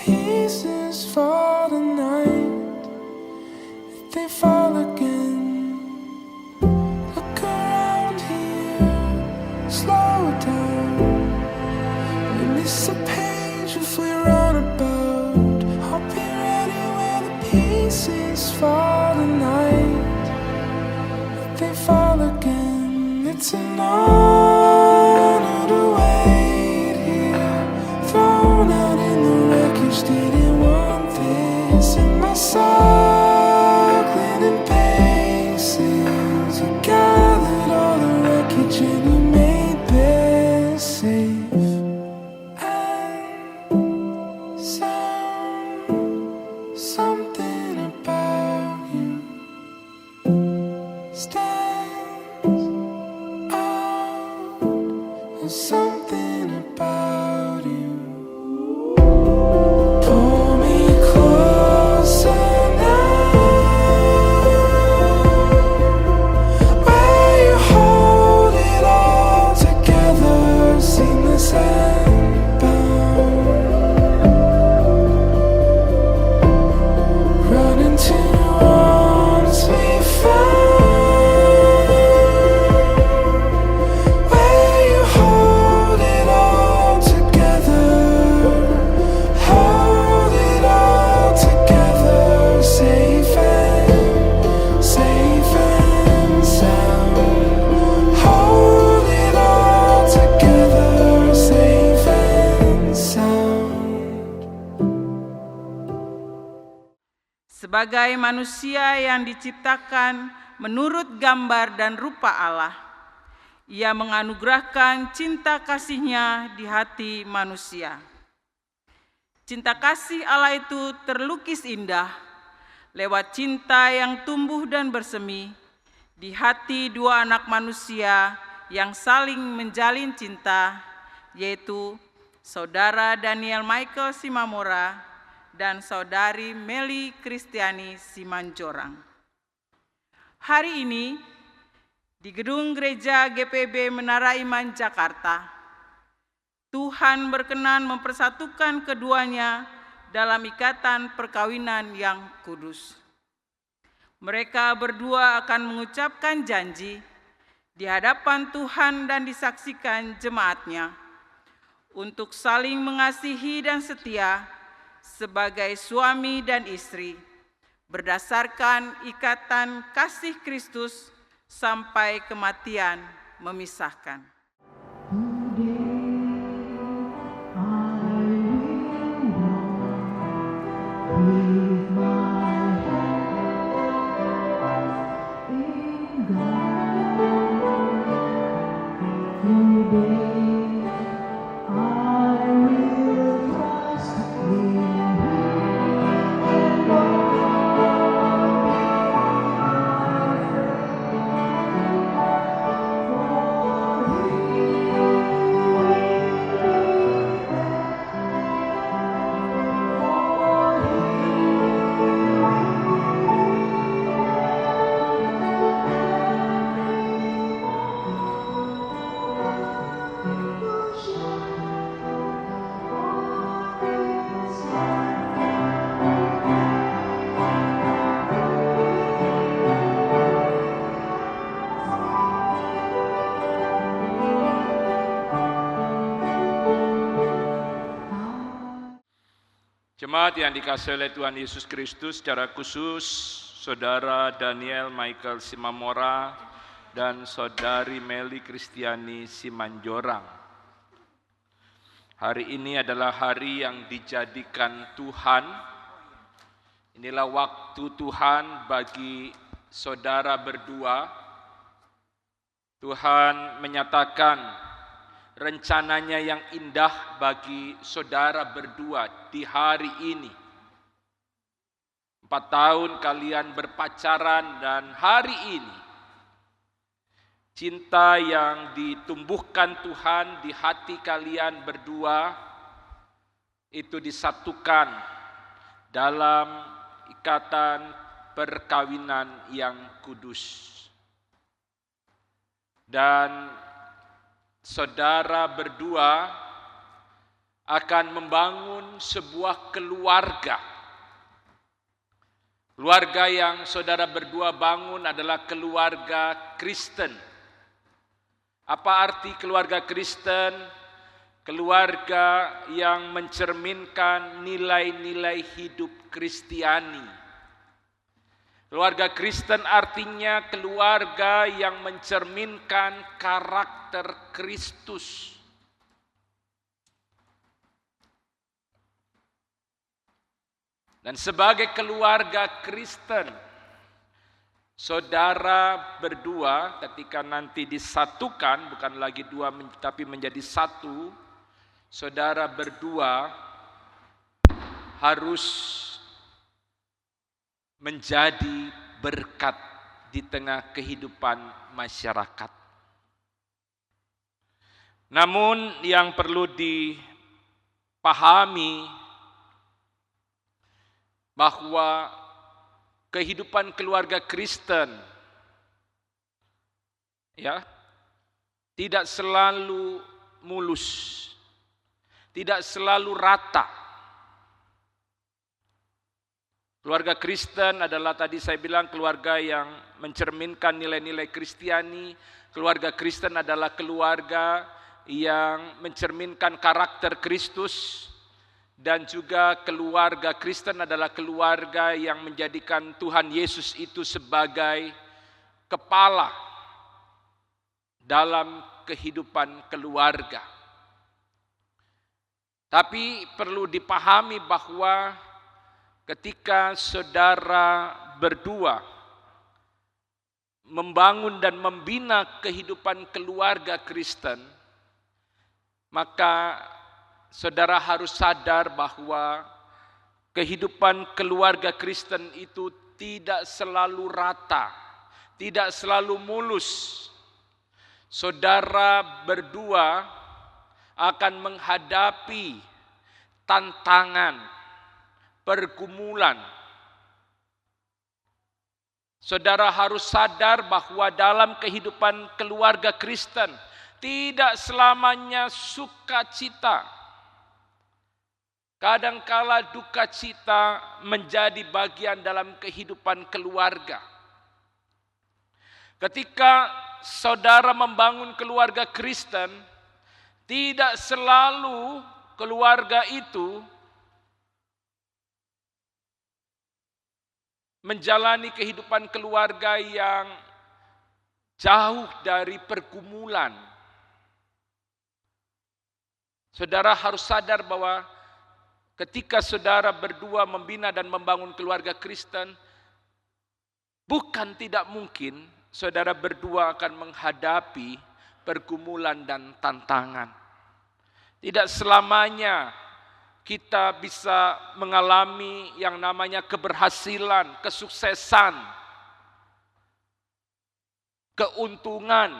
pieces fall tonight, if they fall again, look around here, slow down. We miss a page if we run about. I'll be ready when the pieces fall tonight, if they fall again. It's an honor to wait here, thrown out in the wreckage. Didn't want this in my cycling and paces. You gathered all the wreckage and you made this safe. And sound, something about you stands out. There's something about you. Pull me closer now, where you hold it all together, seamless and bound. Run into arms we found, where you hold it all together, hold it all together, safe and sound. Hold it all together, safe and sound. Sebagai manusia yang diciptakan menurut gambar dan rupa Allah, Ia menganugerahkan cinta kasih-Nya di hati manusia. Cinta kasih Allah itu terlukis indah lewat cinta yang tumbuh dan bersemi di hati dua anak manusia yang saling menjalin cinta, yaitu Saudara Daniel Michael Simamora dan Saudari Meli Kristiani Simanjorang. Hari ini, di Gedung Gereja GPB Menara Iman, Jakarta, Tuhan berkenan mempersatukan keduanya dalam ikatan perkawinan yang kudus. Mereka berdua akan mengucapkan janji di hadapan Tuhan dan disaksikan jemaat-Nya untuk saling mengasihi dan setia sebagai suami dan istri, berdasarkan ikatan kasih Kristus sampai kematian memisahkan. Jemaat yang dikasihi oleh Tuhan Yesus Kristus, secara khusus Saudara Daniel Michael Simamora dan Saudari Meli Kristiani Simanjorang. Hari ini adalah hari yang dijadikan Tuhan. Inilah waktu Tuhan bagi saudara berdua. Tuhan menyatakan rencananya yang indah bagi saudara berdua di hari ini. 4 tahun kalian berpacaran dan hari ini cinta yang ditumbuhkan Tuhan di hati kalian berdua itu disatukan dalam ikatan perkawinan yang kudus. Dan saudara berdua akan membangun sebuah keluarga. Keluarga yang saudara berdua bangun adalah keluarga Kristen. Apa arti keluarga Kristen? Keluarga yang mencerminkan nilai-nilai hidup Kristiani. Keluarga Kristen artinya keluarga yang mencerminkan karakter Kristus. Dan sebagai keluarga Kristen, saudara berdua ketika nanti disatukan, bukan lagi dua tapi menjadi satu, saudara berdua harus menjadi berkat di tengah kehidupan masyarakat. Namun yang perlu dipahami bahwa kehidupan keluarga Kristen tidak selalu mulus, tidak selalu rata. Keluarga Kristen adalah tadi saya bilang keluarga yang mencerminkan nilai-nilai Kristiani. Keluarga Kristen adalah keluarga yang mencerminkan karakter Kristus. Dan juga keluarga Kristen adalah keluarga yang menjadikan Tuhan Yesus itu sebagai kepala dalam kehidupan keluarga. Tapi perlu dipahami bahwa ketika saudara berdua membangun dan membina kehidupan keluarga Kristen, maka saudara harus sadar bahwa kehidupan keluarga Kristen itu tidak selalu rata, tidak selalu mulus. Saudara berdua akan menghadapi tantangan, pergumulan. Saudara harus sadar bahwa dalam kehidupan keluarga Kristen tidak selamanya sukacita. Kadangkala duka cita menjadi bagian dalam kehidupan keluarga. Ketika saudara membangun keluarga Kristen, tidak selalu keluarga itu menjalani kehidupan keluarga yang jauh dari pergumulan. Saudara harus sadar bahwa ketika saudara berdua membina dan membangun keluarga Kristen, bukan tidak mungkin saudara berdua akan menghadapi pergumulan dan tantangan. Tidak selamanya kita bisa mengalami yang namanya keberhasilan, kesuksesan, keuntungan.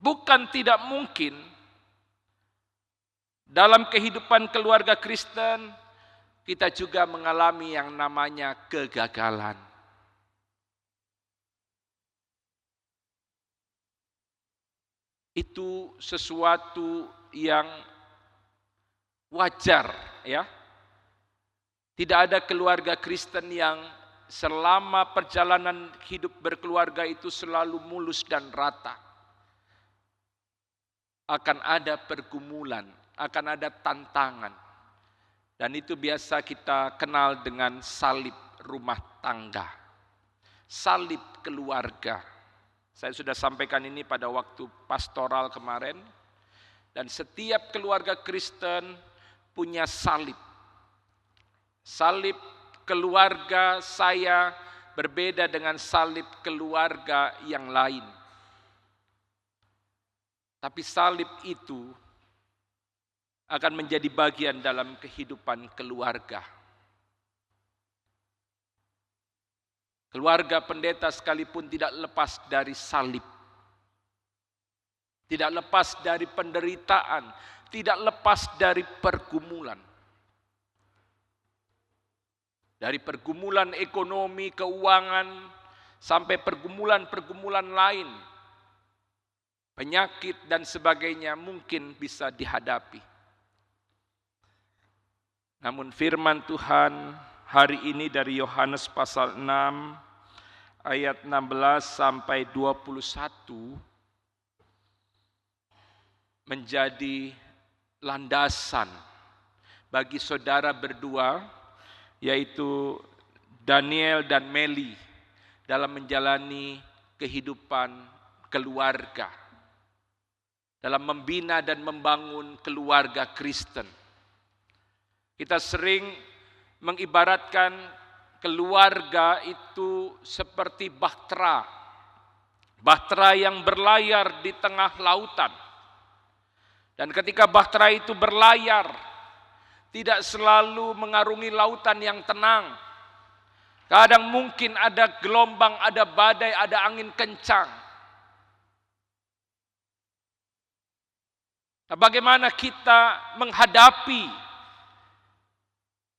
Bukan tidak mungkin dalam kehidupan keluarga Kristen kita juga mengalami yang namanya kegagalan. Itu sesuatu yang wajar, ya. Tidak ada keluarga Kristen yang selama perjalanan hidup berkeluarga itu selalu mulus dan rata. Akan ada pergumulan, akan ada tantangan. Dan itu biasa kita kenal dengan salib rumah tangga. Salib keluarga. Saya sudah sampaikan ini pada waktu pastoral kemarin. Dan setiap keluarga Kristen punya salib. Salib keluarga saya berbeda dengan salib keluarga yang lain. Tapi salib itu akan menjadi bagian dalam kehidupan keluarga. Keluarga pendeta sekalipun tidak lepas dari salib. Tidak lepas dari penderitaan, tidak lepas dari pergumulan. Dari pergumulan ekonomi, keuangan, sampai pergumulan-pergumulan lain. Penyakit dan sebagainya mungkin bisa dihadapi. Namun firman Tuhan hari ini dari Yohanes pasal 6 ayat 16 sampai 21 menjadi landasan bagi saudara berdua, yaitu Daniel dan Meli, dalam menjalani kehidupan keluarga, dalam membina dan membangun keluarga Kristen. Kita sering mengibaratkan keluarga itu seperti bahtera yang berlayar di tengah lautan. Dan ketika bahtera itu berlayar, tidak selalu mengarungi lautan yang tenang. Kadang mungkin ada gelombang, ada badai, ada angin kencang. Nah, bagaimana kita menghadapi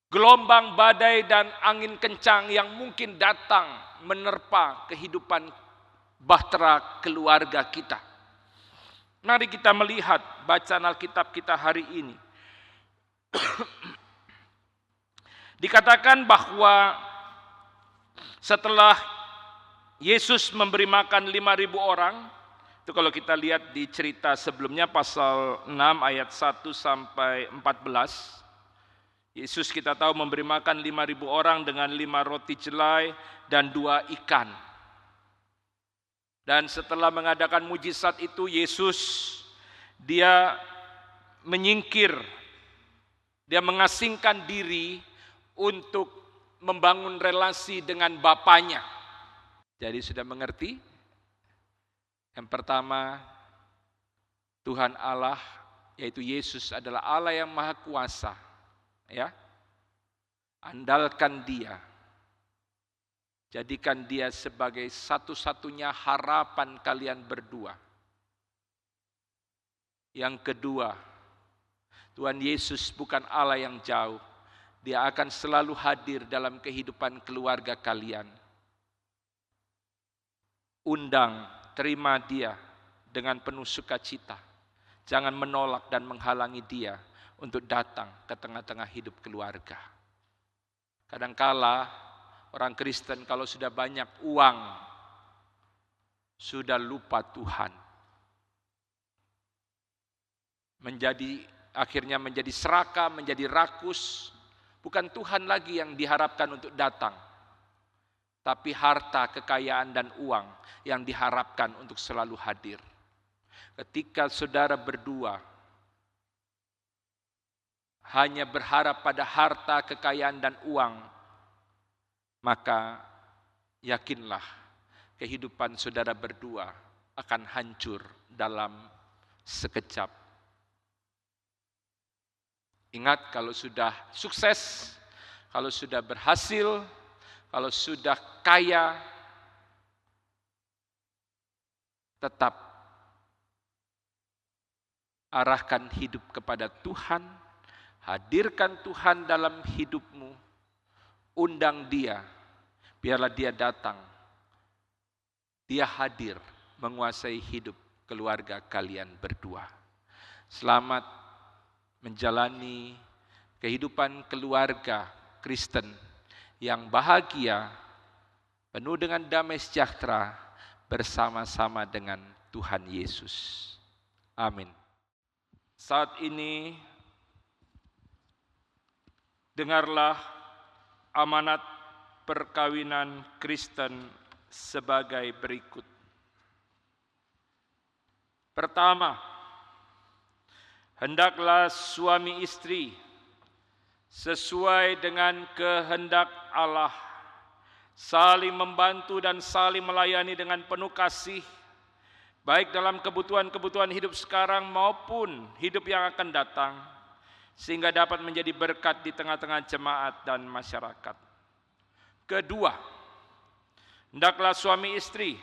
gelombang, badai, dan angin kencang yang mungkin datang menerpa kehidupan bahtera keluarga kita? Mari kita melihat bacaan Alkitab kita hari ini. Dikatakan bahwa setelah Yesus memberi makan 5.000 orang, itu kalau kita lihat di cerita sebelumnya pasal 6 ayat 1 sampai 14, Yesus kita tahu memberi makan 5.000 orang dengan 5 roti jelai dan 2 ikan. Dan setelah mengadakan mujizat itu, Yesus dia menyingkir, dia mengasingkan diri untuk membangun relasi dengan Bapanya. Jadi sudah mengerti? Yang pertama, Tuhan Allah, yaitu Yesus adalah Allah yang Maha Kuasa. Ya, andalkan Dia. Jadikan Dia sebagai satu-satunya harapan kalian berdua. Yang kedua, Tuhan Yesus bukan Allah yang jauh. Dia akan selalu hadir dalam kehidupan keluarga kalian. Undang, terima Dia dengan penuh sukacita. Jangan menolak dan menghalangi Dia untuk datang ke tengah-tengah hidup keluarga. Kadangkala orang Kristen kalau sudah banyak uang, sudah lupa Tuhan. Akhirnya menjadi serakah, menjadi rakus. Bukan Tuhan lagi yang diharapkan untuk datang, tapi harta, kekayaan, dan uang yang diharapkan untuk selalu hadir. Ketika saudara berdua hanya berharap pada harta, kekayaan, dan uang, maka yakinlah kehidupan saudara berdua akan hancur dalam sekejap. Ingat, kalau sudah sukses, kalau sudah berhasil, kalau sudah kaya, tetap arahkan hidup kepada Tuhan, hadirkan Tuhan dalam hidupmu, undang Dia, biarlah Dia datang. Dia hadir menguasai hidup keluarga kalian berdua. Selamat menjalani kehidupan keluarga Kristen yang bahagia, penuh dengan damai sejahtera bersama-sama dengan Tuhan Yesus. Amin. Saat ini dengarlah amanat perkawinan Kristen sebagai berikut. Pertama, hendaklah suami istri sesuai dengan kehendak Allah saling membantu dan saling melayani dengan penuh kasih, baik dalam kebutuhan-kebutuhan hidup sekarang maupun hidup yang akan datang, sehingga dapat menjadi berkat di tengah-tengah jemaat dan masyarakat. Kedua, hendaklah suami istri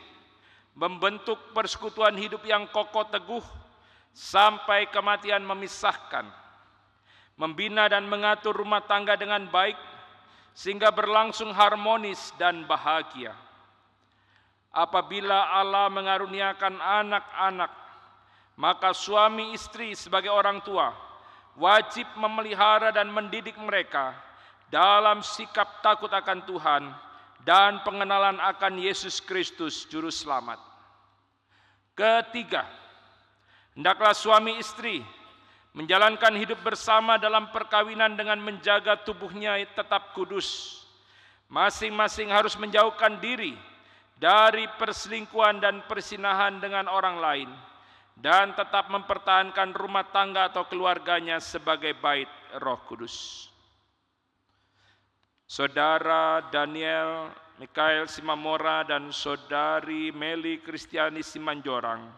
membentuk persekutuan hidup yang kokoh teguh sampai kematian memisahkan, membina dan mengatur rumah tangga dengan baik sehingga berlangsung harmonis dan bahagia. Apabila Allah mengaruniakan anak-anak, maka suami istri sebagai orang tua wajib memelihara dan mendidik mereka dalam sikap takut akan Tuhan dan pengenalan akan Yesus Kristus Juru Selamat. Ketiga, hendaklah suami istri menjalankan hidup bersama dalam perkawinan dengan menjaga tubuhnya tetap kudus. Masing-masing harus menjauhkan diri dari perselingkuhan dan persinahan dengan orang lain dan tetap mempertahankan rumah tangga atau keluarganya sebagai bait Roh Kudus. Saudara Daniel Mikael Simamora dan Saudari Meli Kristiani Simanjorang,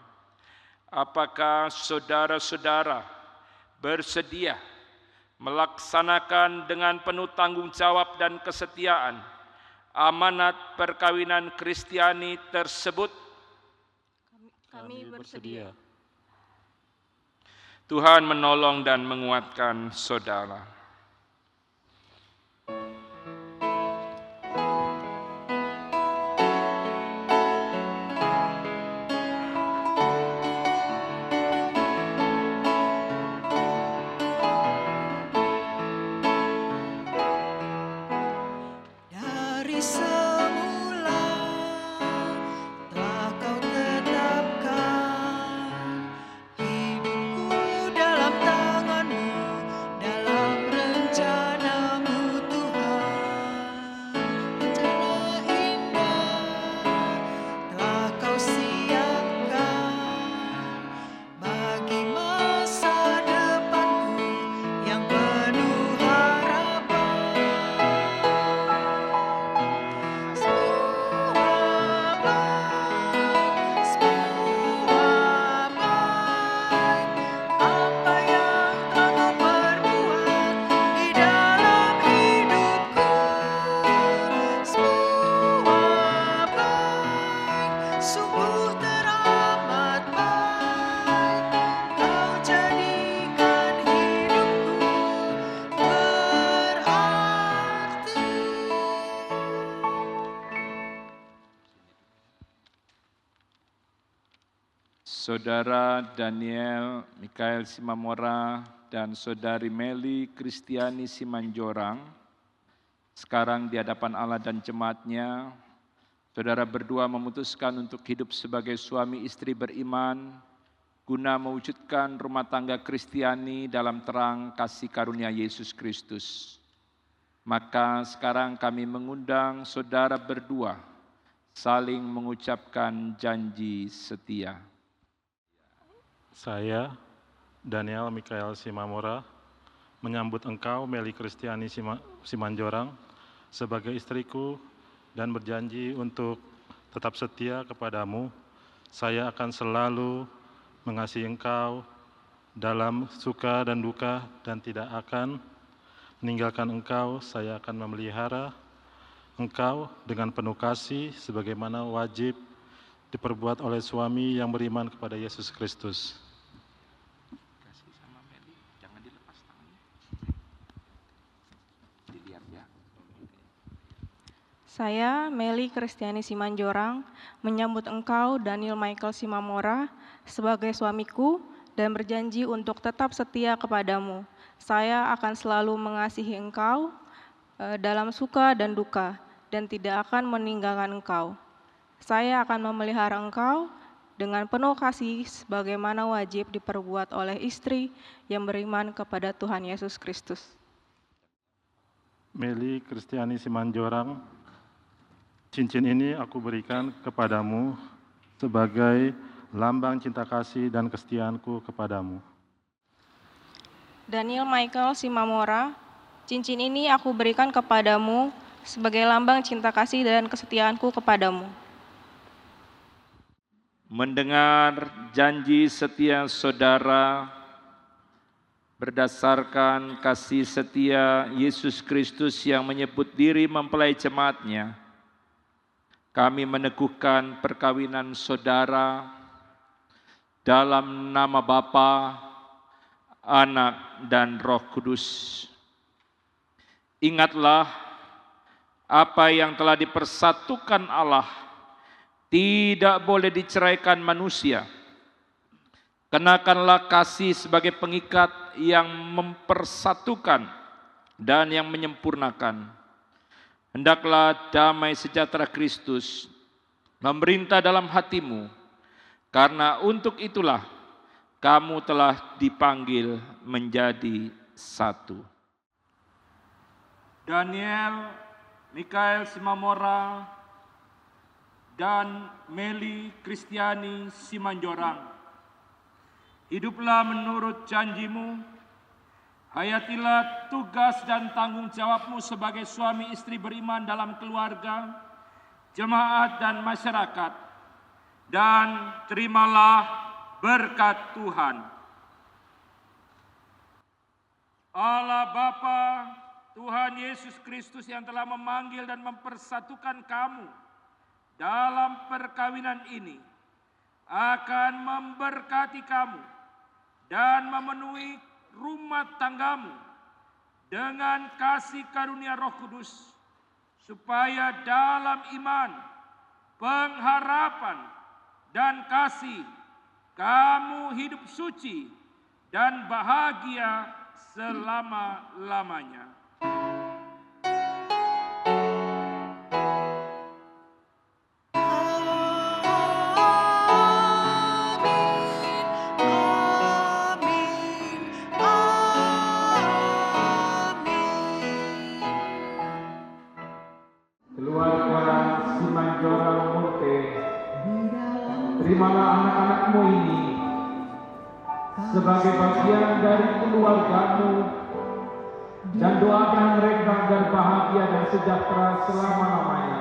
apakah saudara-saudara bersedia melaksanakan dengan penuh tanggung jawab dan kesetiaan amanat perkawinan Kristiani tersebut? Kami bersedia. Tuhan menolong dan menguatkan saudara. Dari semula telah Kau tetapkan hidupku dalam tangan-Mu, dalam rencana-Mu Tuhan. Rencana indah telah Kau siapkan bagi masa depanku yang penuh harapan. Apa yang telah Kau perbuat di dalam hidupku, semua baik, sungguh teramat baik. Kau jadikan hidupku berarti. Saudara Daniel Mikael Simamora dan Saudari Meli Kristiani Simanjorang, sekarang di hadapan Allah dan jemaatnya, saudara berdua memutuskan untuk hidup sebagai suami istri beriman, guna mewujudkan rumah tangga Kristiani dalam terang kasih karunia Yesus Kristus. Maka sekarang kami mengundang saudara berdua saling mengucapkan janji setia. Saya, Daniel Mikael Simamora, menyambut engkau, Meli Kristiani Simanjorang, sebagai istriku dan berjanji untuk tetap setia kepadamu. Saya akan selalu mengasihi engkau dalam suka dan duka dan tidak akan meninggalkan engkau. Saya akan memelihara engkau dengan penuh kasih sebagaimana wajib diperbuat oleh suami yang beriman kepada Yesus Kristus. Kasih sama Meli, jangan dilepas tangannya. Dilihat ya. Saya, Meli Kristiani Simanjorang, menyambut engkau, Daniel Michael Simamora, sebagai suamiku dan berjanji untuk tetap setia kepadamu. Saya akan selalu mengasihi engkau dalam suka dan duka, dan tidak akan meninggalkan engkau. Saya akan memelihara engkau dengan penuh kasih sebagaimana wajib diperbuat oleh istri yang beriman kepada Tuhan Yesus Kristus. Meli Kristiani Simanjorang, cincin ini aku berikan kepadamu sebagai lambang cinta kasih dan kesetiaanku kepadamu. Daniel Michael Simamora, cincin ini aku berikan kepadamu sebagai lambang cinta kasih dan kesetiaanku kepadamu. Mendengar janji setia saudara berdasarkan kasih setia Yesus Kristus yang menyebut diri mempelai jemaatnya, kami meneguhkan perkawinan saudara dalam nama Bapa, Anak, dan Roh Kudus. Ingatlah apa yang telah dipersatukan Allah tidak boleh diceraikan manusia. Kenakanlah kasih sebagai pengikat yang mempersatukan dan yang menyempurnakan. Hendaklah damai sejahtera Kristus memerintah dalam hatimu, karena untuk itulah kamu telah dipanggil menjadi satu. Daniel, Mikael Simamora, dan Meli Kristiani Simanjorang, hiduplah menurut janjimu, hayatilah tugas dan tanggung jawabmu sebagai suami istri beriman dalam keluarga, jemaat dan masyarakat, dan terimalah berkat Tuhan. Allah Bapa, Tuhan Yesus Kristus yang telah memanggil dan mempersatukan kamu dalam perkawinan ini, akan memberkati kamu dan memenuhi rumah tanggamu dengan kasih karunia Roh Kudus, supaya dalam iman, pengharapan, dan kasih kamu hidup suci dan bahagia selama-lamanya. Terimalah anak-anakmu ini sebagai bagian dari keluargamu, dan doakan mereka agar bahagia dan sejahtera selama-lamanya.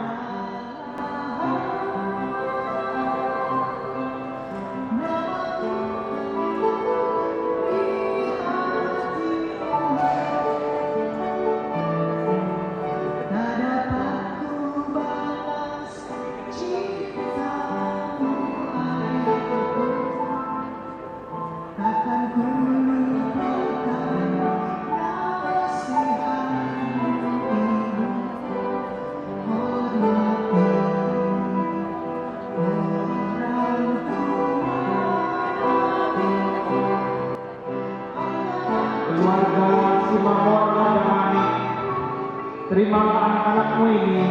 Terimalah anak-anakmu ini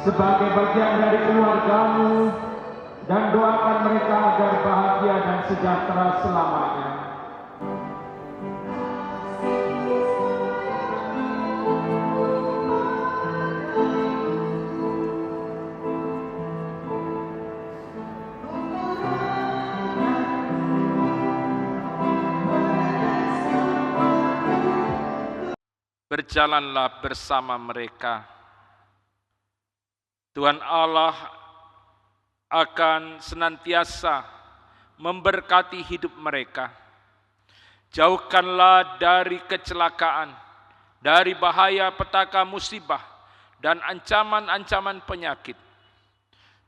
sebagai bagian dari keluargamu, dan doakan mereka agar bahagia dan sejahtera selamanya. Berjalanlah bersama mereka. Tuhan Allah akan senantiasa memberkati hidup mereka. Jauhkanlah dari kecelakaan, dari bahaya petaka musibah, dan ancaman-ancaman penyakit.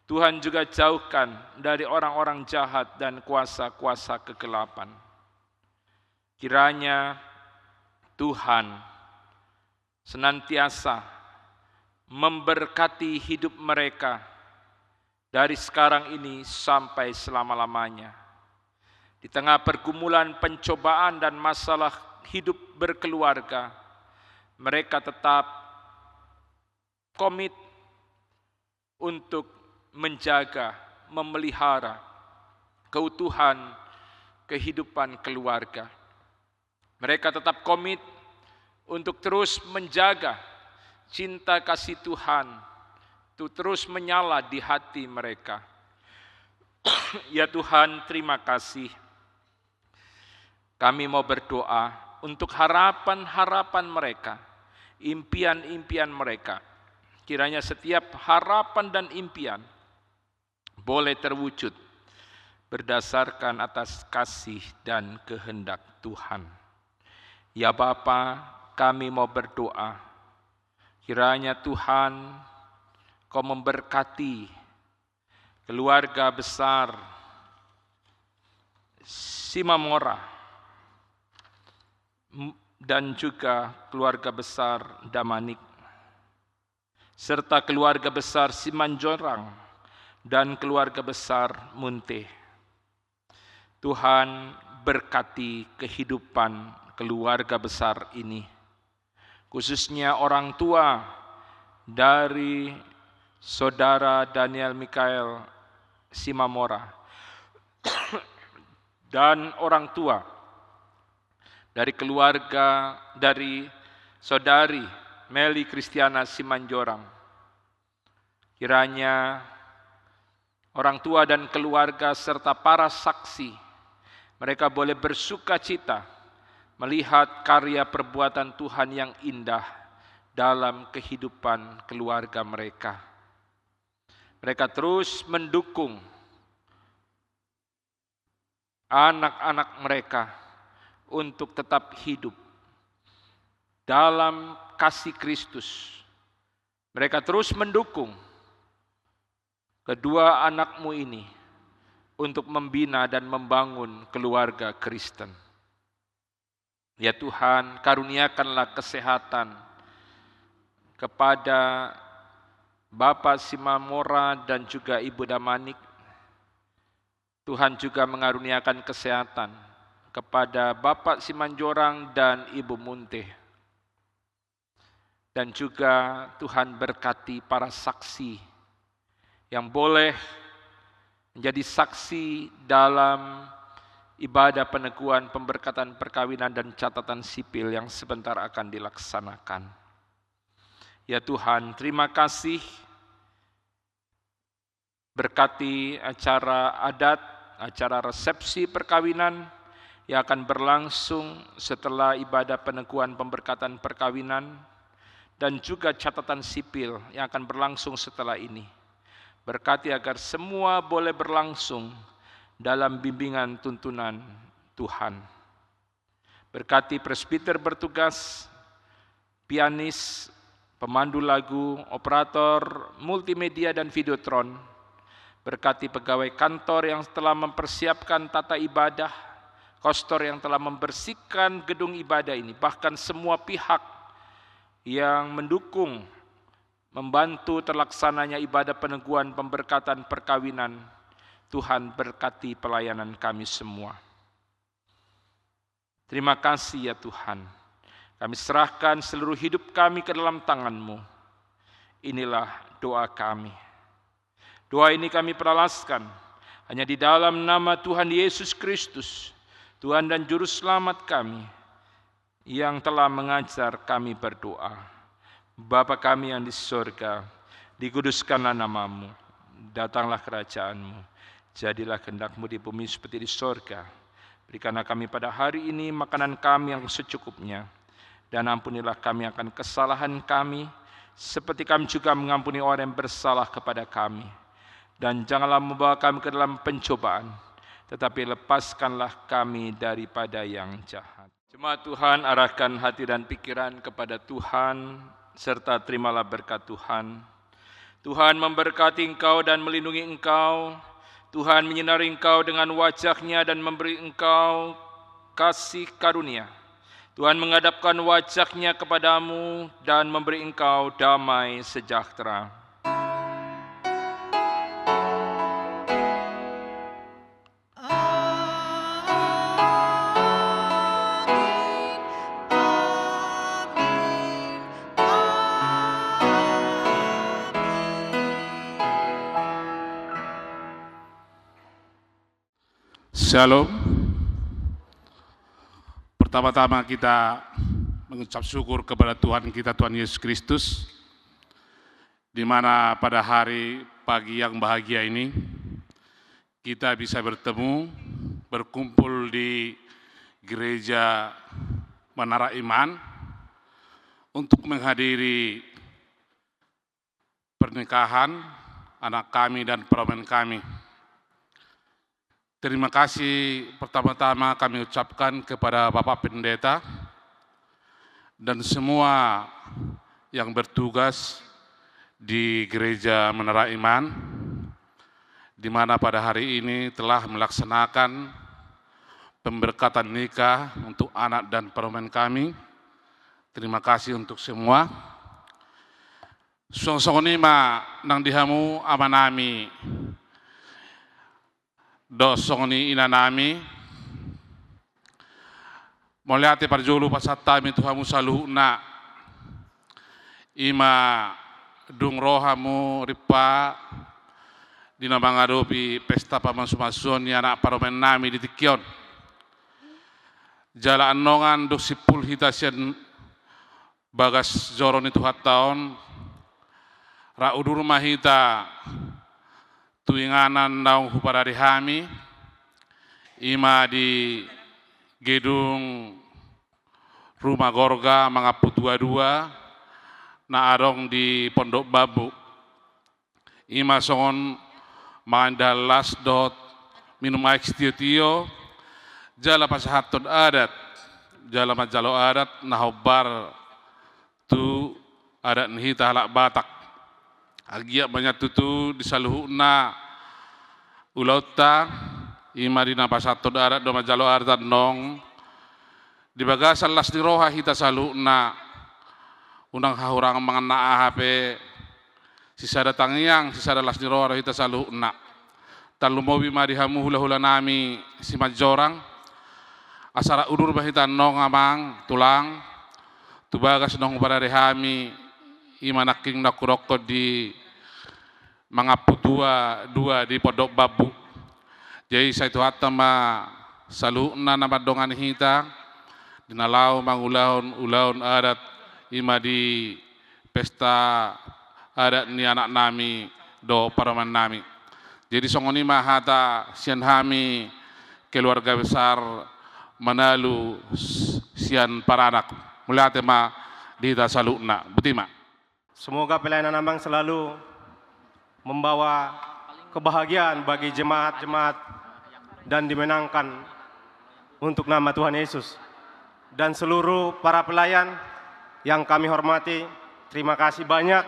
Tuhan juga jauhkan dari orang-orang jahat dan kuasa-kuasa kegelapan. Kiranya Tuhan senantiasa memberkati hidup mereka dari sekarang ini sampai selama-lamanya. Di tengah pergumulan, pencobaan, dan masalah hidup berkeluarga, mereka tetap komit untuk menjaga, memelihara keutuhan kehidupan keluarga. Mereka tetap komit untuk terus menjaga cinta kasih Tuhan, untuk terus menyala di hati mereka. Ya Tuhan, terima kasih. Kami mau berdoa untuk harapan-harapan mereka, impian-impian mereka. Kiranya setiap harapan dan impian boleh terwujud berdasarkan atas kasih dan kehendak Tuhan. Ya Bapa, kami mau berdoa, kiranya Tuhan Kau memberkati keluarga besar Simamora dan juga keluarga besar Damanik, serta keluarga besar Simanjorang dan keluarga besar Munte. Tuhan berkati kehidupan keluarga besar ini, khususnya orang tua dari Saudara Daniel Mikael Simamora dan orang tua dari keluarga dari Saudari Meli Kristiana Simanjorang. Kiranya orang tua dan keluarga serta para saksi, mereka boleh bersuka cita melihat karya perbuatan Tuhan yang indah dalam kehidupan keluarga mereka. Mereka terus mendukung anak-anak mereka untuk tetap hidup dalam kasih Kristus. Mereka terus mendukung kedua anakmu ini untuk membina dan membangun keluarga Kristen. Ya Tuhan, karuniakanlah kesehatan kepada Bapak Simamora dan juga Ibu Damanik. Tuhan juga mengaruniakan kesehatan kepada Bapak Simanjorang dan Ibu Munteh. Dan juga Tuhan berkati para saksi yang boleh menjadi saksi dalam ibadah peneguhan, pemberkatan perkawinan dan catatan sipil yang sebentar akan dilaksanakan. Ya Tuhan, terima kasih. Berkati acara adat, acara resepsi perkawinan yang akan berlangsung setelah ibadah peneguhan, pemberkatan perkawinan, dan juga catatan sipil yang akan berlangsung setelah ini. Berkati agar semua boleh berlangsung dalam bimbingan tuntunan Tuhan. Berkati presbiter bertugas, pianis, pemandu lagu, operator multimedia dan videotron. Berkati pegawai kantor yang telah mempersiapkan tata ibadah, kostor yang telah membersihkan gedung ibadah ini, bahkan semua pihak yang mendukung, membantu terlaksananya ibadah peneguhan, pemberkatan perkawinan. Tuhan berkati pelayanan kami semua. Terima kasih ya Tuhan. Kami serahkan seluruh hidup kami ke dalam tangan-Mu. Inilah doa kami. Doa ini kami peralaskan hanya di dalam nama Tuhan Yesus Kristus, Tuhan dan Juru Selamat kami, yang telah mengajar kami berdoa. Bapa kami yang di surga, dikuduskanlah nama-Mu, datanglah kerajaan-Mu. Jadilah kehendak-Mu di bumi seperti di surga. Berikanlah kami pada hari ini makanan kami yang secukupnya. Dan ampunilah kami akan kesalahan kami, seperti kami juga mengampuni orang yang bersalah kepada kami. Dan janganlah membawa kami ke dalam pencobaan, tetapi lepaskanlah kami daripada yang jahat. Jemaat Tuhan, arahkan hati dan pikiran kepada Tuhan, serta terimalah berkat Tuhan. Tuhan memberkati engkau dan melindungi engkau. Tuhan menyinari engkau dengan wajah-Nya dan memberi engkau kasih karunia. Tuhan menghadapkan wajah-Nya kepadamu dan memberi engkau damai sejahtera. Shalom. Pertama-tama kita mengucap syukur kepada Tuhan kita, Tuhan Yesus Kristus, di mana pada hari pagi yang bahagia ini kita bisa bertemu, berkumpul di gereja Menara Iman untuk menghadiri pernikahan anak kami dan perempuan kami. Terima kasih pertama-tama kami ucapkan kepada Bapak Pendeta dan semua yang bertugas di Gereja Menara Iman, di mana pada hari ini telah melaksanakan pemberkatan nikah untuk anak dan perempuan kami. Terima kasih untuk semua. Song-song ini nang dihamu amanami dosongni inanami moliate parjolu pasatami tuhamu saluhna ima dung rohamu ripa dina mangadopi pesta pamasumason ni anak paromen nami di Tikion jala anongan duk sipul hitasian bagas joron itu tahun ra udur mahita tuinganan naung hupadari hami ima di gedung rumah Gorga Mangapu 22 na arong di Pondok Babu ima songon mandalas dot minum air tio jala pasahaton adat jala majalo adat na hobar tu adat nihita halak Batak agia banyak tutu disaluhuna ulauta ima dina pasahaton adat do majalo adat nong di bagasan las di roha hita saluhuna unang hahurang mangana ahape sisada tangyang sisada las di roha hita saluhuna talumobi marihamu hula-hula nami si majorang asara udur bahita nong amang tulang tubagas nong pada rehami imanaking nakuroko di Mangapu 22 di Pondok Babu jadi saya itu hatama saluhna nama dongan hita dinalau mangulaun adat ima di pesta adat ni anak nami do paraman nami jadi songoni mahata sian hami keluarga besar Manalu sian paranak mulia tema dita salukna butima. Semoga pelayanan Amang selalu membawa kebahagiaan bagi jemaat-jemaat dan dimenangkan untuk nama Tuhan Yesus. Dan seluruh para pelayan yang kami hormati, terima kasih banyak.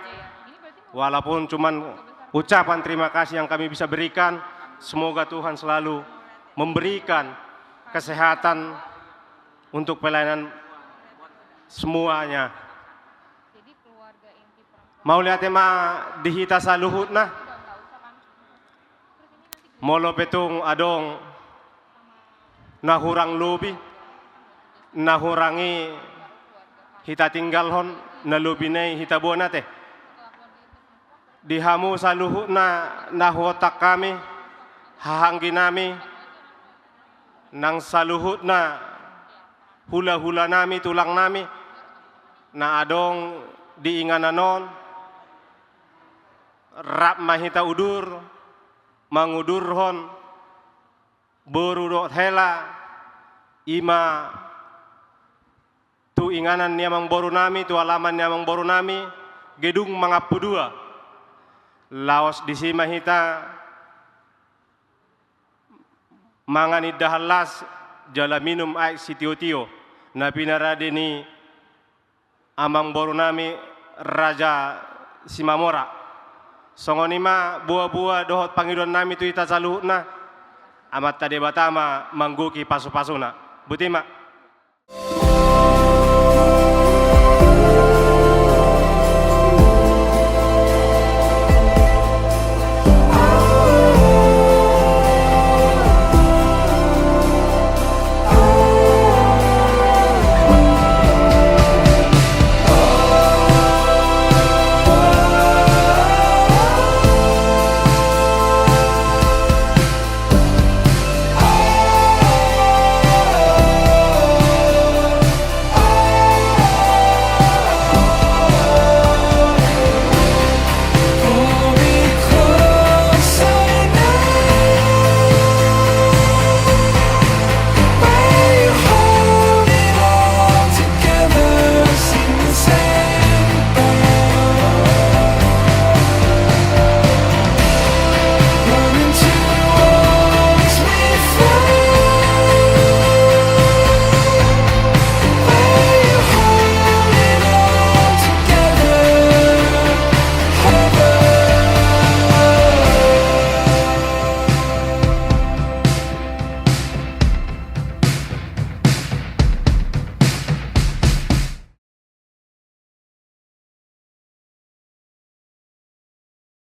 Walaupun cuman ucapan terima kasih yang kami bisa berikan, semoga Tuhan selalu memberikan kesehatan untuk pelayanan semuanya. Mau lihat tema dihita saluhutna molo petung adong nahurang lobi nahurangi hita tinggalhon na lobi nei hita bonate dihamu saluhutna nahotak kami hahanggi nami nang saluhutna hula-hula nami tulang nami na adong diingananon rap mahita udur mangudurhon boru dot hela ima tu inganan ni amang boru nami tu alaman ni amang boru nami gedung Mangapu 2 laos di sima hita mangani dahalas jala minum air si tio-tio na pinaradeni amang boru nami Raja Simamora songonima buah-buah dohot pangidon nami tu ita saluhna amat tade batama mangguki pasu-pasuna butima